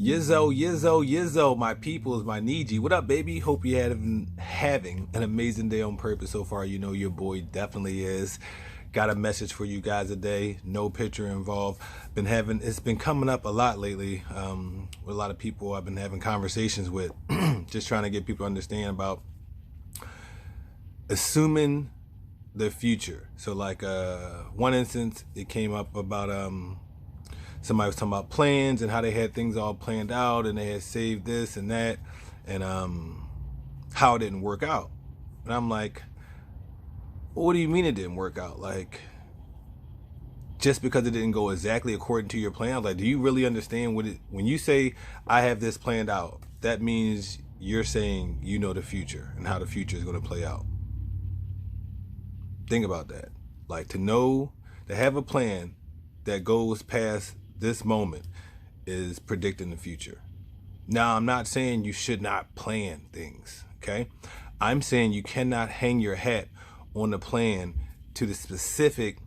Yizzo, Yizzo, Yizzo, my peoples, my Niji. What up, baby? Hope you're having an amazing day on purpose so far. You know your boy definitely is. Got a message for you guys today. No picture involved. It's been coming up a lot lately with a lot of people I've been having conversations with. Just trying to get people to understand about assuming the future. So like one instance, it came up about somebody was talking about plans and how they had things all planned out and they had saved this and that and how it didn't work out. And I'm like, well, what do you mean it didn't work out? Like, just because it didn't go exactly according to your plan? Like, do you really understand when you say I have this planned out, that means you're saying you know the future and how the future is going to play out. Think about that. Like, to have a plan that goes past this moment is predicting the future. Now, I'm not saying you should not plan things, okay? I'm saying you cannot hang your hat on the plan to the specifics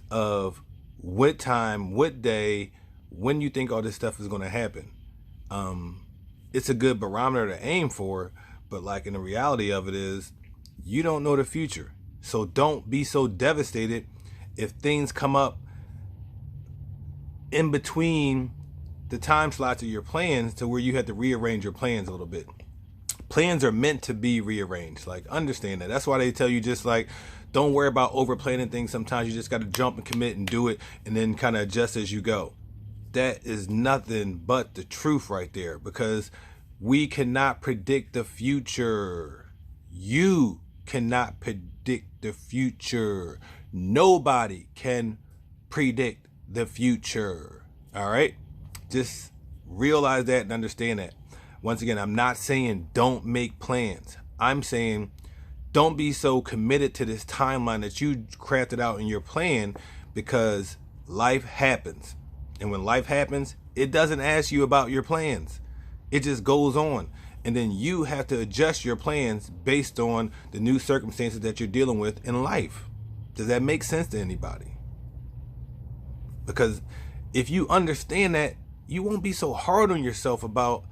of what time, what day, when you think all this stuff is going to happen. It's a good barometer to aim for, but like in the reality of it is, you don't know the future. So don't be so devastated if things come up in between the time slots of your plans to where you have to rearrange your plans a little bit. Plans are meant to be rearranged. Like, understand that. That's why they tell you just like, don't worry about over planning things. Sometimes you just got to jump and commit and do it and then kind of adjust as you go. That is nothing but the truth right there, because we cannot predict the future. You cannot predict the future. Nobody can predict the future. All right? Just realize that and understand that. Once again, I'm not saying don't make plans. I'm saying don't be so committed to this timeline that you crafted out in your plan, because life happens. And when life happens, it doesn't ask you about your plans. It just goes on. And then you have to adjust your plans based on the new circumstances that you're dealing with in life. Does that make sense to anybody? Because if you understand that, you won't be so hard on yourself about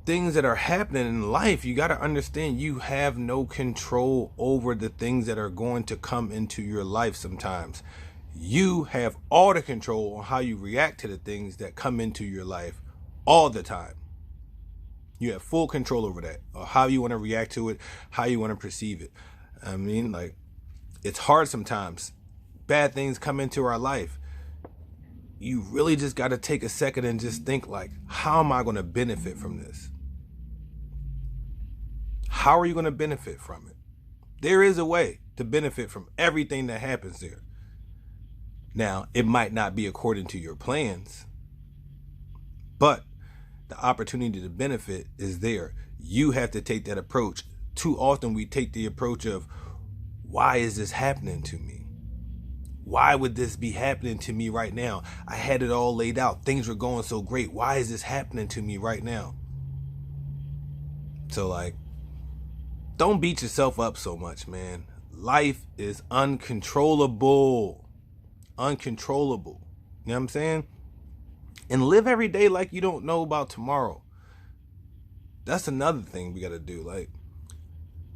things that are happening in life. You got to understand you have no control over the things that are going to come into your life sometimes. You have all the control on how you react to the things that come into your life all the time. You have full control over that, or how you want to react to it, how you want to perceive it. I mean, like, it's hard sometimes. Bad things come into our life. You really just got to take a second and just think, like, how am I going to benefit from this? How are you going to benefit from it? There is a way to benefit from everything that happens there. Now, it might not be according to your plans, but the opportunity to benefit is there. You have to take that approach. Too often we take the approach of, why is this happening to me? Why would this be happening to me right now? I had it all laid out. Things were going so great. Why is this happening to me right now? So like, don't beat yourself up so much, man. Life is uncontrollable. Uncontrollable. You know what I'm saying? And live every day like you don't know about tomorrow. That's another thing we got to do. Like,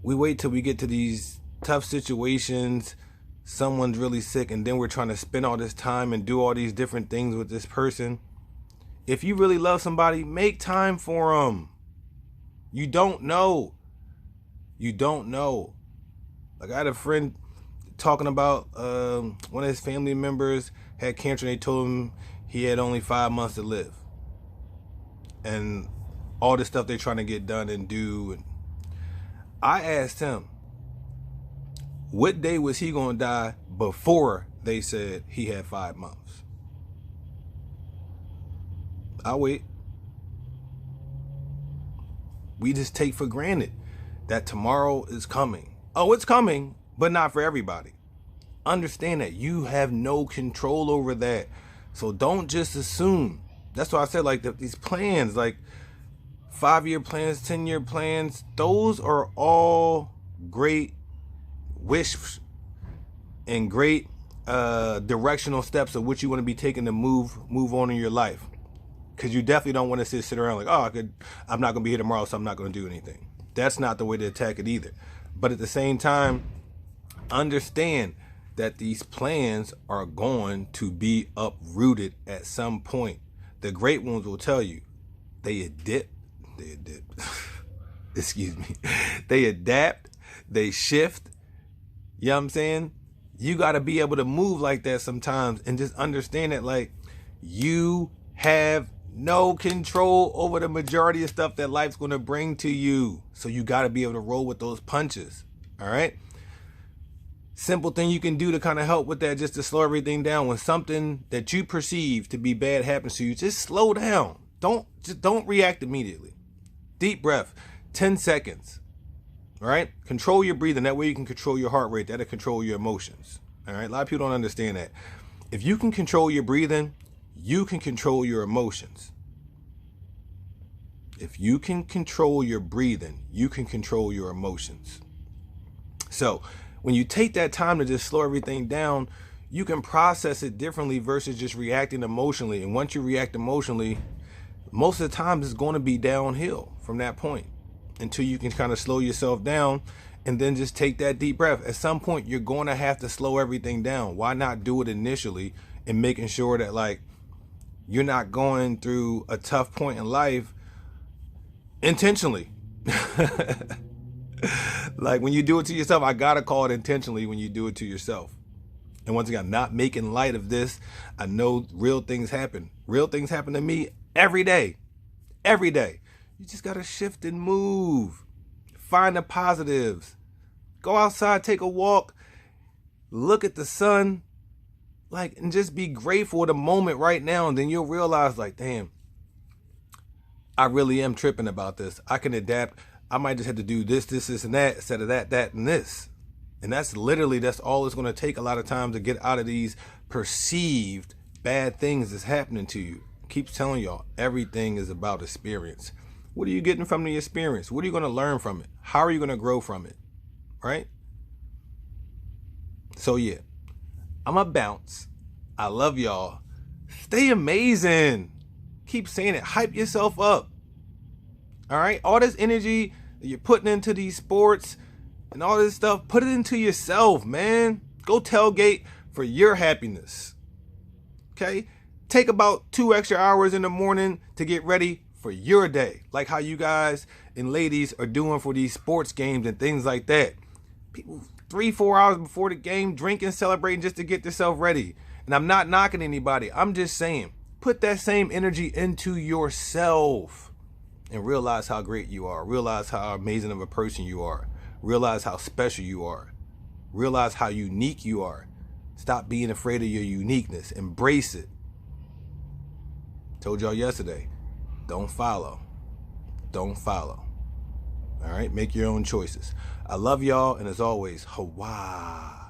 we wait till we get to these tough situations, someone's really sick, and then we're trying to spend all this time and do all these different things with this person. If you really love somebody, make time for them. You don't know. You don't know. Like, I had a friend talking about one of his family members had cancer, and they told him he had only 5 months to live. And all this stuff they're trying to get done and do. And I asked him, what day was he going to die before they said he had 5 months? I'll wait. We just take for granted that tomorrow is coming. Oh, it's coming, but not for everybody. Understand that you have no control over that. So don't just assume. That's why I said, like, these plans, like 5-year plans, 10-year plans, those are all great wish and great directional steps of what you want to be taking to move on in your life. Because you definitely don't want to sit around like, oh, I'm not going to be here tomorrow, so I'm not going to do anything. That's not the way to attack it either. But at the same time, understand that these plans are going to be uprooted at some point. The great ones will tell you they adapt. Excuse me. They adapt, they shift. You know what I'm saying? You got to be able to move like that sometimes and just understand that, like, you have no control over the majority of stuff that life's going to bring to you. So you got to be able to roll with those punches. All right. Simple thing you can do to kind of help with that, just to slow everything down. When something that you perceive to be bad happens to you, just slow down. Don't react immediately. Deep breath, 10 seconds. All right. Control your breathing. That way you can control your heart rate. That'll control your emotions. All right. A lot of people don't understand that. If you can control your breathing, you can control your emotions. If you can control your breathing, you can control your emotions. So when you take that time to just slow everything down, you can process it differently versus just reacting emotionally. And once you react emotionally, most of the time it's going to be downhill from that point until you can kind of slow yourself down and then just take that deep breath. At some point, you're going to have to slow everything down. Why not do it initially and making sure that, like, you're not going through a tough point in life intentionally. Like, when you do it to yourself, I gotta call it intentionally when you do it to yourself. And once again, not making light of this. I know real things happen. Real things happen to me every day. Every day. You just gotta shift and move. Find the positives. Go outside, take a walk, look at the sun, like, and just be grateful of the moment right now. And then you'll realize, like, damn, I really am tripping about this. I can adapt. I might just have to do this, and that instead of that, and this. And that's all it's going to take a lot of time to get out of these perceived bad things that's happening to you. Keeps telling y'all, everything is about experience. What are you getting from the experience? What are you going to learn from it? How are you going to grow from it? Right? So yeah, I'm a bounce. I love y'all. Stay amazing. Keep saying it. Hype yourself up. All right? All this energy that you're putting into these sports and all this stuff, put it into yourself, man. Go tailgate for your happiness. Okay? Take about 2 extra hours in the morning to get ready for your day. Like how you guys and ladies are doing for these sports games and things like that. People 3-4 hours before the game drinking, celebrating just to get themselves ready. And I'm not knocking anybody. I'm just saying, put that same energy into yourself. And realize how great you are. Realize how amazing of a person you are. Realize how special you are. Realize how unique you are. Stop being afraid of your uniqueness. Embrace it. Told y'all yesterday, don't follow. Don't follow. All right? Make your own choices. I love y'all. And as always, Hawaii.